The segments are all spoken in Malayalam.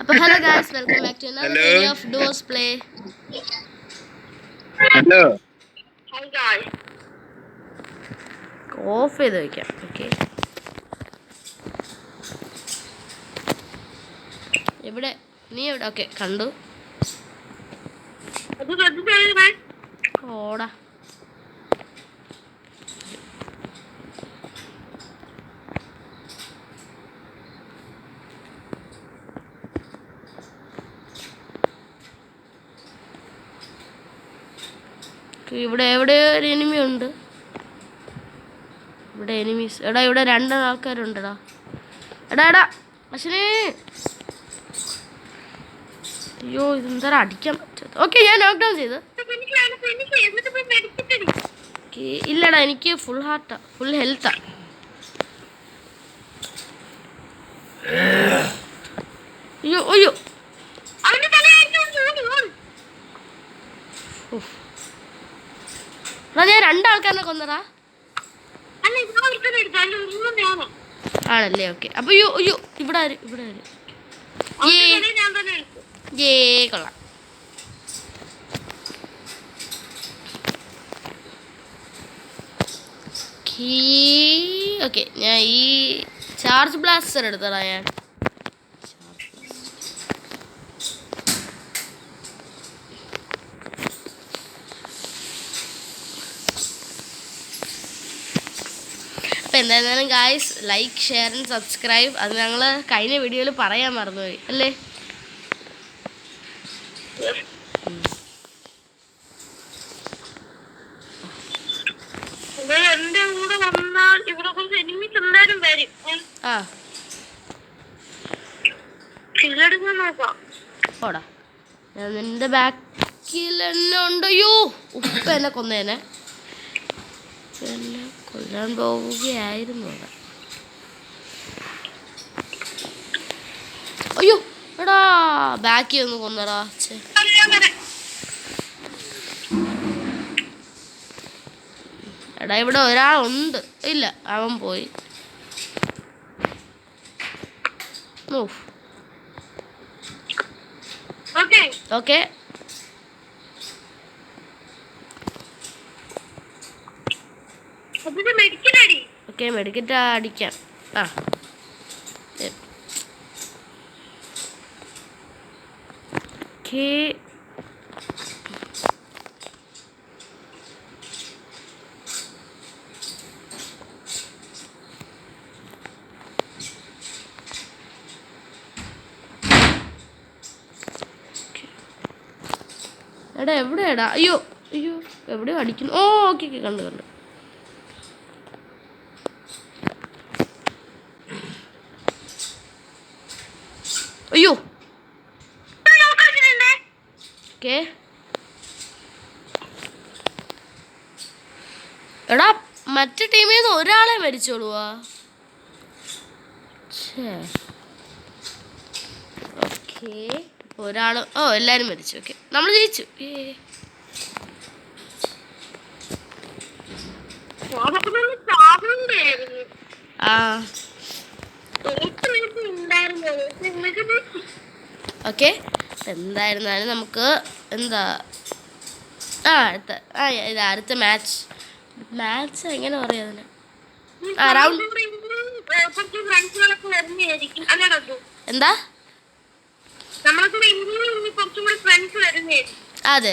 അപ്പോൾ hello guys, welcome back to another video of Duos Play. Hello Hi guys. Off ചെയ്ത് വെക്കാം. ഓക്കെ, എവിടെ നീ എവിടെ? ഓക്കെ, കണ്ടു. ഓടാ. ഇവിടെ എവിടെയോ ഒരു എനിമി ഉണ്ട്. ഇവിടെ എനിമീസ്. എടാ, ഇവിടെ രണ്ട് ആൾക്കാരുണ്ടെടാ. എടാ അശ്വിനി, അയ്യോ ഇതെന്താ അടിക്കാൻ പറ്റാത്ത. ഓക്കെ, ഞാൻ നോക്ക് ഡൗൺ ചെയ്ത്. ഇല്ലടാ, എനിക്ക് ഫുൾ ഹാർട്ടാ, ഫുൾ ഹെൽത്താ. അയ്യോ അയ്യോ, ഞാൻ രണ്ടാൾക്കാരനെ കൊന്നടാ. ആണല്ലേ? ഓക്കെ, അപ്പൊ അയ്യോ അയ്യോ, ഇവിടെ ആര് കൊള്ളാം. ഓക്കെ, ഞാൻ ഈ ചാർജ് ബ്ലാസ്റ്റർ എടുത്തടാ. ഞാൻ അപ്പം എന്തായാലും guys, like, share and subscribe. അത് ഞങ്ങൾ കഴിഞ്ഞ വീഡിയോയിൽ പറയാൻ മറന്നുപോയി അല്ലേ? എന്റെ കൂടെ വന്നാൽ ഇവിടെ കുറച്ച് എനിമീസ് എന്തായാലും വരും. ആ, കില്ലെടുക്കാൻ നോക്കാം. ഓടാ, ഞാൻ നിന്റെ ബാക്കിൽ തന്നെ ഉണ്ട്. അയ്യോ, ഉപ്പ എന്നെ കൊന്നേനെ. എന്നെ കൊല്ലാൻ പോവുകയായിരുന്നു അവിടെ. അയ്യോ എടാ, ബാക്കി ഒന്ന് കൊന്നടാ. എടാ, ഇവിടെ ഒരാളുണ്ട്. ഇല്ല, അവൻ പോയി. ഓക്കെ, ഓക്കെ, മെഡിക്കറ്റ് അടിക്കാം. ആ, ഓക്കെ. എടാ എവിടെയാടാ? അയ്യോ അയ്യോ, എവിടെയോ അടിക്കുന്നു. ഓ ഓക്കെ ഓക്കെ, കണ്ടു. അയ്യോ, ഓക്കെ. എടാ, മറ്റു ടീമിൽ നിന്ന് ഒരാളെ മരിച്ചോളുവാ. ഓക്കെ, ഒരാൾ. ഓ, എല്ലാരും മരിച്ചു. ഓക്കെ, നമ്മൾ ജയിച്ചു. ആ, ഓക്കെ. എന്തായിരുന്നാലും നമുക്ക് അടുത്ത മാച്ച് എങ്ങനെ പറയാ അതിന്? എന്താ? അതെ,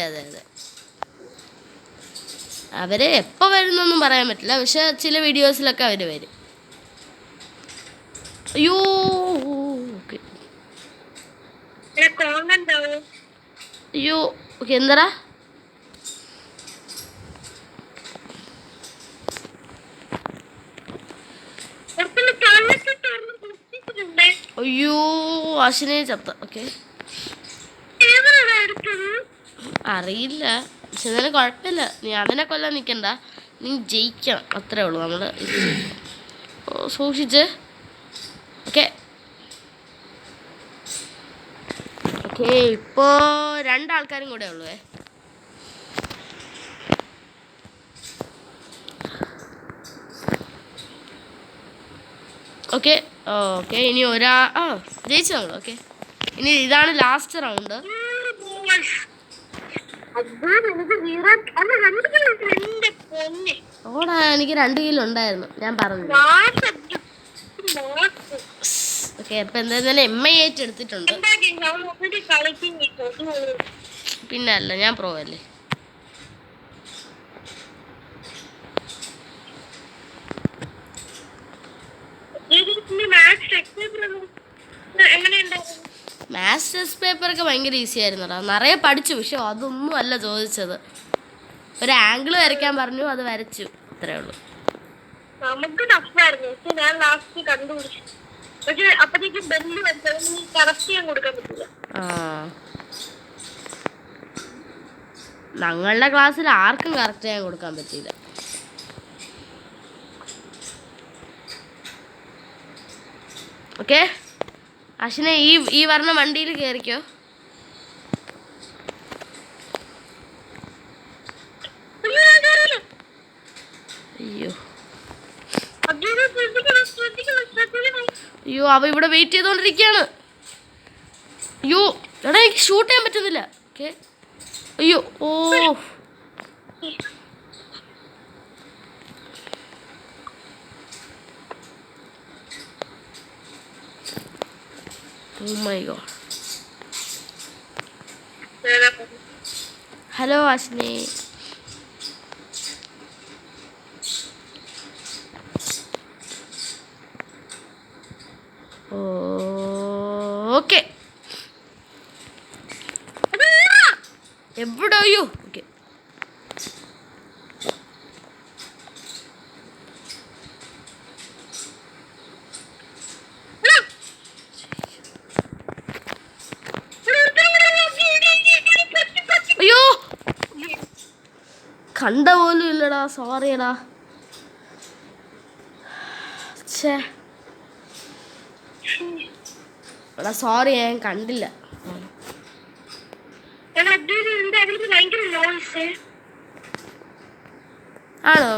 അവര് എപ്പോ വരുന്നൊന്നും പറയാൻ പറ്റില്ല, പക്ഷെ ചില വീഡിയോസിലൊക്കെ അവര് വരും. അയ്യോ, ഓക്കെ. അയ്യോ, ഓക്കെ. എന്താ? അയ്യോ, അശ്വിനെ ചത്ത. ഓക്കെ, അറിയില്ല, പക്ഷെ എന്നാലും കുഴപ്പമില്ല. നീ അതിനെ കൊല്ലാൻ നിൽക്കണ്ട, നീ ജയിക്കണം, അത്രേ ഉള്ളൂ. നമ്മൾ സൂക്ഷിച്ച്. ഓക്കെ ഓക്കെ, ഇപ്പോൾ രണ്ടാൾക്കാരും കൂടെ ഉള്ളൂ. ഓക്കെ ഓക്കെ, ഇനി ജയിച്ചു നമ്മൾ. ഓക്കെ, ഇനി ഇതാണ് ലാസ്റ്റ് റൗണ്ട്. ഓടാ, എനിക്ക് 2 കിലോ ഉണ്ടായിരുന്നു, ഞാൻ പറഞ്ഞു. ഓക്കെ, അപ്പൊ എന്തായാലും MI ഏറ്റെടുത്തിട്ടുണ്ട്. പിന്നെ അല്ല, ഞാൻ പ്രോ അല്ലേ. മാത്സ് ടെസ്റ്റ് പേപ്പറൊക്കെ ഭയങ്കര ഈസി ആയിരുന്നടാ, നിറയെ പഠിച്ചു. പക്ഷെ അതൊന്നും അല്ല ചോദിച്ചത്. ഒരു ആംഗിൾ വരയ്ക്കാൻ പറഞ്ഞു, അത് വരച്ചു, അത്രേ ഉള്ളൂ. നമുക്ക് ടഫായിരുന്നു, പക്ഷെ ഞാൻ ലാസ്റ്റ് കണ്ടുപിടിച്ചു. പക്ഷെ അപ്പത്തേക്ക് ബെല്ല് വെച്ചത് കറക്റ്റ് ചെയ്യാൻ കൊടുക്കാൻ പറ്റില്ല. ഞങ്ങളുടെ ക്ലാസ്സിൽ ആർക്കും കറക്റ്റ് ചെയ്യാൻ കൊടുക്കാൻ പറ്റിയില്ല. ഓക്കെ, അശ്വിനെ ഈ പറഞ്ഞ വണ്ടിയിൽ കയറിക്കോ. അയ്യോ അയ്യോ, അവ ഇവിടെ വെയിറ്റ് ചെയ്തോണ്ടിരിക്കുകയാണ്. അയ്യോ എടാ, എനിക്ക് ഷൂട്ട് ചെയ്യാൻ പറ്റുന്നില്ല. ഓക്കെ, അയ്യോ, ഓ Oh my god. Hello Ashni. Okay. എവിടെയോ? ഓക്കെ, അയ്യോ കണ്ട പോലും ഇല്ലടാ, സോറിയടാ. ഛേ എടാ, സോറി, ഞാൻ കണ്ടില്ല. ആണോ?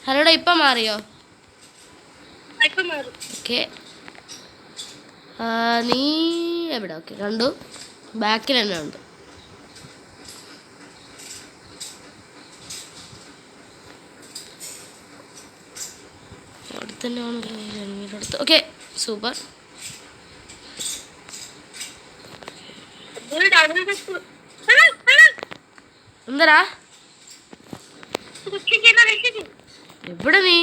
ഹലോടാ, ഇപ്പം മാറിയോ? ഓക്കെ, നീ എവിടെ? ഓക്കെ, കണ്ടു, ബാക്കിൽ തന്നെ ഉണ്ട്. അടുത്ത് തന്നെ ആണല്ലോ, അടുത്ത്. Okay, super. എന്തരാ? എവിടെ നീ?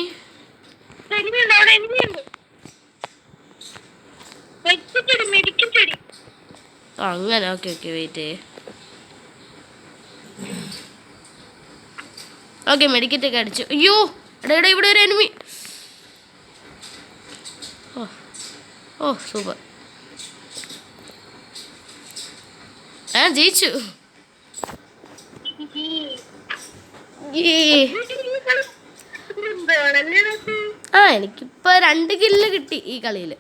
അങ്ങനെ, ഓക്കെ ഓക്കെ, വെയിറ്റ് ചെയ്യേ. ഓക്കെ, മെഡിക്കറ്റ് ഒക്കെ അടിച്ചു. അയ്യോ എടാ എടാ, ഇവിടെ ഒരു എനിമി. ഓ സൂപ്പർ, ഞാൻ ജയിച്ചു. എനിക്കിപ്പോ 2 കില്ല് കിട്ടി ഈ കളിയില്.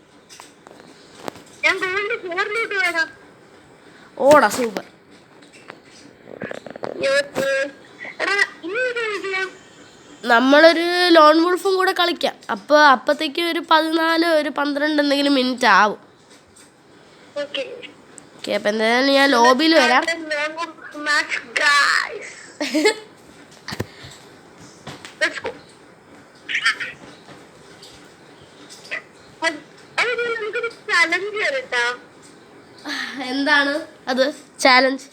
ഓടാ, സൂപ്പർ. നമ്മളൊരു ലോൺ വുൾഫും കൂടെ കളിക്കാം. അപ്പത്തേക്ക് ഒരു 14 ഒരു 12 എന്തെങ്കിലും മിനിറ്റ് ആവും. ഓക്കെ, അപ്പൊ എന്തായാലും ഞാൻ ലോബിയിൽ വരാം. എന്താണ് അത് ചാലഞ്ച്?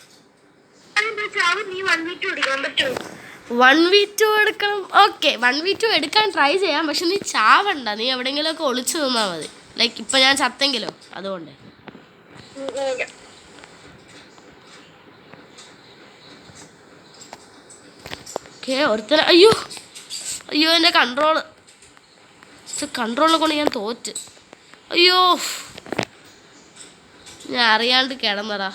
1v2 എടുക്കണം. ഓക്കെ, 1v2 എടുക്കാൻ ട്രൈ ചെയ്യാം. പക്ഷെ നീ ചാവണ്ട, നീ എവിടെയെങ്കിലും ഒക്കെ ഒളിച്ചു നിന്നാൽ മതി. ലൈക്ക് ഇപ്പം ഞാൻ ചത്തെങ്കിലോ, അതുകൊണ്ട്. ഓക്കെ, ഒരുത്തന. അയ്യോ അയ്യോ, എൻ്റെ കൺട്രോളിനെ കൊണ്ട് ഞാൻ തോറ്റ്. അയ്യോ, ഞാൻ അറിയാണ്ട് കിടന്നടാ.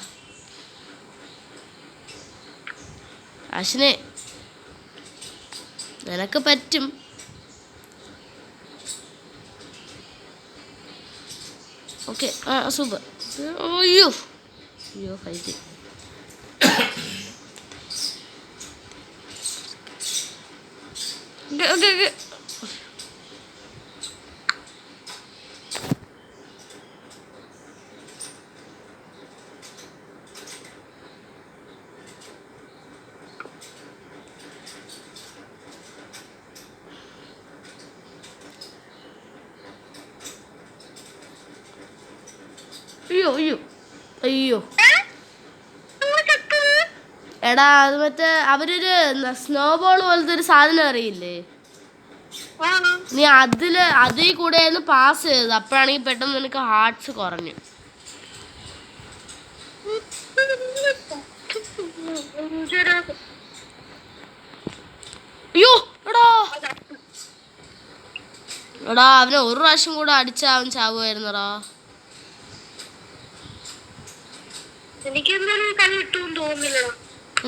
അശ്വിനെ, നിനക്ക് പറ്റും. Okay, super. അയ്യോ അയ്യോ, ഫൈറ്റ്. ഓക്കെ. അയ്യോ എടാ അത് മറ്റേ അവരൊരു സ്നോ ബോൾ പോലത്തെ ഒരു സാധനം അറിയില്ലേ, നീ അതിൽ കൂടെ പാസ് ചെയ്തത്. അപ്പോഴാണെങ്കിൽ പെട്ടെന്ന് നിനക്ക് ഹാർട്സ് കുറഞ്ഞു. അയ്യോ എടാ അവനെ ഒരു പ്രാവശ്യം കൂടെ അടിച്ചാ അവൻ ചാവുമായിരുന്നടാ.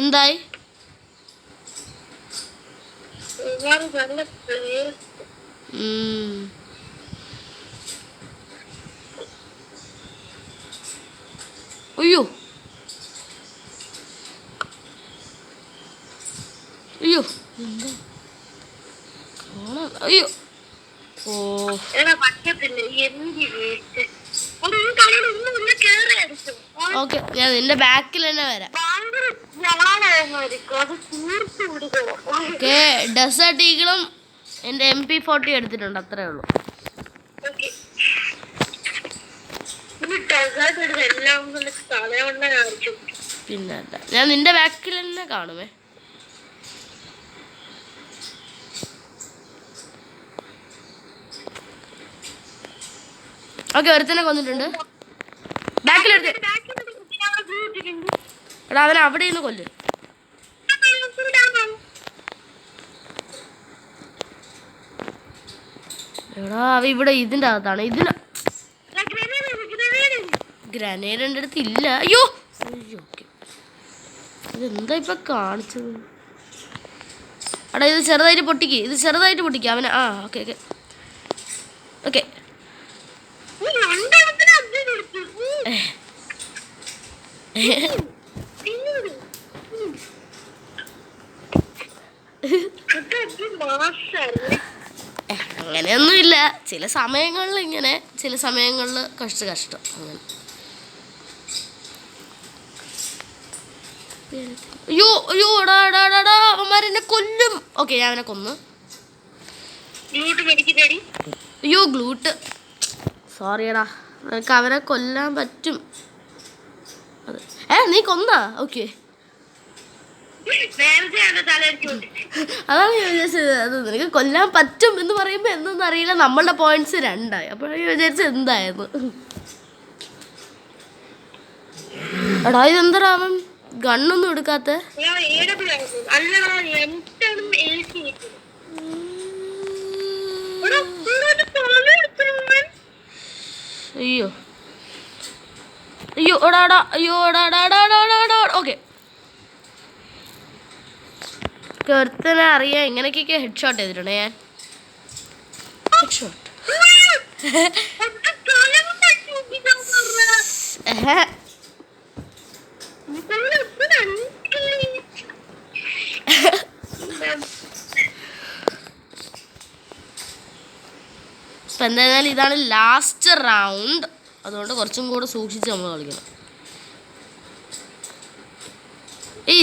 എന്തായി? അയ്യോ അയ്യോ അയ്യോ ഓ ഓക്കെ, ഞാൻ നിന്റെ ബാക്കിൽ തന്നെ വരാം. ഓക്കെ, ഡെസേർട്ട് ഈഗിളും എൻ്റെ MP40 എടുത്തിട്ടുണ്ട്, അത്രേ ഉള്ളൂ. പിന്നെ ഞാൻ നിന്റെ ബാക്കിൽ തന്നെ കാണുമേ. ഓക്കെ, ഒരുത്തനെ കൊന്നിട്ടുണ്ട്. ബാക്കിലെടുത്ത് എടാ അവനെ അവിടെ നിന്ന് കൊല്ല്. എടാ അവ ഇവിടെ ഇതിൻ്റെ അകത്താണ്. ഗ്രനേഡ് എൻ്റെ അടുത്ത് ഇല്ല. അയ്യോ ഓക്കെ, ഇതെന്താ ഇപ്പൊ കാണിച്ചത്? എടാ ഇത് ചെറുതായിട്ട് പൊട്ടിക്ക് അവനെ. ആ ഓക്കെ ഓക്കെ ഓക്കെ. അങ്ങനെയൊന്നുമില്ല, ചില സമയങ്ങളിൽ ഇങ്ങനെ, ചില സമയങ്ങളിൽ കഷ്ടം അങ്ങനെ. അയ്യോ എടാ അവന്മാരെന്നെ കൊല്ലും. ഓക്കെ, ഞാൻ അവനെ കൊന്നു. അയ്യോ ഗ്ലൂട്ട്, സോറി എടാ, നിനക്ക് അവനെ കൊല്ലാൻ പറ്റും. നീ കൊന്നാ? ഓക്കെ, അതാണ് ഞാൻ വിചാരിച്ചത്. അത് നിനക്ക് കൊല്ലാൻ പറ്റും എന്ന് പറയുമ്പോൾ എന്തെന്ന് അറിയില്ല, നമ്മളുടെ പോയിന്റ്സ് 2 അപ്പോഴാണ് വിചാരിച്ചത് എന്തായിരുന്നു. എടാ ഇതെന്താ അവൻ ഗണ്ണൊന്നും എടുക്കാത്ത? അയ്യോ ഓക്കെ, ഒരുത്തനെ അറിയാം ഇങ്ങനെയൊക്കെ ഹെഡ് ഷോട്ട് ചെയ്തിട്ടുണ്ട് ഞാൻ. ഹെഡ് ഷോട്ട് ഇപ്പം എന്തായാലും ഇതാണ് ലാസ്റ്റ് റൗണ്ട്, അതുകൊണ്ട് കുറച്ചും കൂടെ സൂക്ഷിച്ച് നമ്മൾ കളിക്കണം.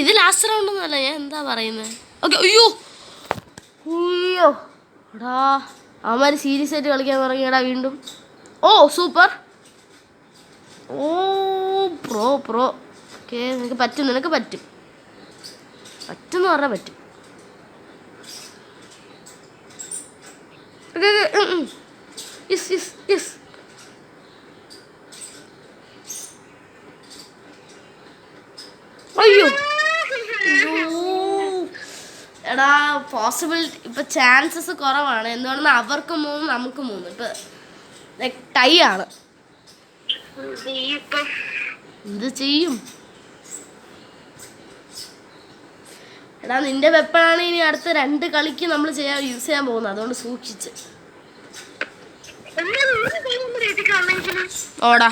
ഇത് ലാസ്റ്റ് റൗണ്ട് ഒന്നുമല്ല, ഞാൻ എന്താ പറയുന്നത്. ഓക്കെ, അയ്യോ എടാ അവന്മാർ സീരിയസ് ആയിട്ട് കളിക്കാൻ തുടങ്ങിയടാ വീണ്ടും. ഓ സൂപ്പർ, ഓ പ്രോ. ഓക്കെ, നിനക്ക് പറ്റും പറ്റുമെന്ന് പറഞ്ഞാൽ പറ്റും. യെസ് അയ്യോ എടാ പോസിബിൾ ഇപ്പം ചാൻസസ് കുറവാണ്. എന്തുകൊണ്ടെന്ന് അവർക്ക് 3 നമുക്ക് 3, ഇപ്പം ടൈ ആണ്. എന്ത് ചെയ്യും? എടാ നിന്റെ വെപ്പണാണ് ഇനി അടുത്ത 2 കളിക്ക് നമ്മൾ യൂസ് ചെയ്യാൻ പോകുന്നത്, അതുകൊണ്ട് സൂക്ഷിച്ച് ഓടാ.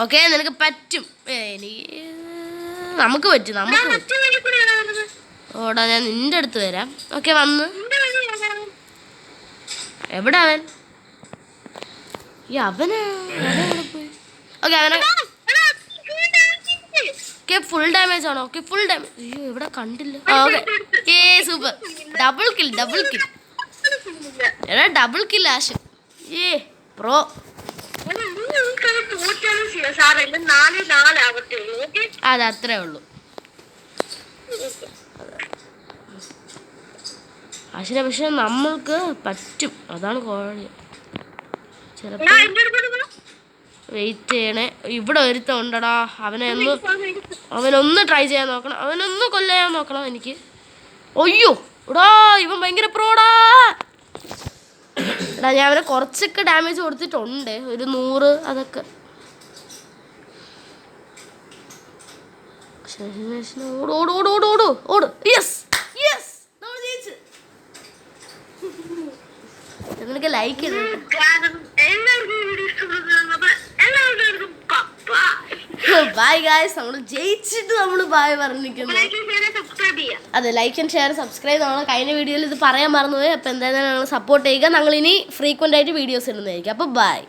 ഓക്കെ, നിനക്ക് പറ്റും. എനിക്ക് നമുക്ക് പറ്റും ഞാൻ നമുക്ക് പറ്റും. മറ്റേ വഴി കൂടെയാണ് വരുന്നത്. ഓടാ ഞാൻ നിന്റെ അടുത്ത് വരാം. ഓക്കെ വന്ന്. നിന്റെ വഴി ഏതാണ്? എവിടെ അവൻ? ഈ അവന് പോയി. ഓക്കെ അവനെ എടാ, full damage ഉണ്ട്. ഓക്കെ ഫുൾ ഡാമേജ് ആണോ? Okay full damage. അയ്യോ ഇവിടെ കണ്ടില്ല. ഓക്കെ ഏ super. Double kill double kill. ഒരു scene ഇല്ല. എടാ ഡബിൾ കിൽ ആശ്. ഏ പ്രോ. എടാ, നീ ഈ കളി തോറ്റാലും ശരി, സാരമില്ല. 4-4 ആവത്തേ ഉള്ളൂ. ഓക്കെ അത് അത്രേ ഉള്ളൂ. ആശിനെ പക്ഷെ നമ്മൾക്ക് പറ്റും. അതാണ് കോഴി. ചിലപ്പോൾ ഞാൻ എന്റെ അടുത്ത് വരുമ്പോ വെയിറ്റ് ചെയ്യണേ. ഇവിടെ ഒരുത്തം ഉണ്ടടാ. അവനൊന്ന് ട്രൈ ചെയ്യാൻ നോക്കണം. അവനൊന്ന് കൊല്ലാൻ നോക്കണം എനിക്ക്. ഒയ്യോ എടാ ഇവൻ ഭയങ്കര പ്രോടാ. എടാ ഞാൻ അവനെ കുറച്ചൊക്കെ ഡാമേജ് കൊടുത്തിട്ടുണ്ട്. ഒരു 100 അതൊക്കെ. ഓട് ഓട് ഓട് ഓട് ഓട് ഓട്. യെസ് യെസ് നമ്മൾ ജയിച്ചു. നിനക്ക് ലൈക്ക് ചെയ്തു. എല്ലാവർക്കും വീഡിയോ ഇഷ്ടപ്പെടുന്നത് എല്ലാവർക്കും ബൈ ഗായ്സ്. നമ്മൾ ജയിച്ചിട്ട് നമ്മൾ ബൈ പറഞ്ഞിരിക്കുന്നു. സബ്സ്ക്രൈബ് ചെയ്യാം. അതെ ലൈക്ക് ആൻഡ് ഷെയർ സബ്സ്ക്രൈബ്. നമ്മൾ കഴിഞ്ഞ വീഡിയോയിൽ ഇത് പറയാൻ മറന്നുപോയി. അപ്പോൾ എന്തായാലും ഞങ്ങൾ സപ്പോർട്ട് ചെയ്യുക. ഞങ്ങൾ ഇനി ഫ്രീക്വൻ്റ് ആയിട്ട് വീഡിയോസ് ഇടുന്നതായിരിക്കും. അപ്പോൾ ബൈ.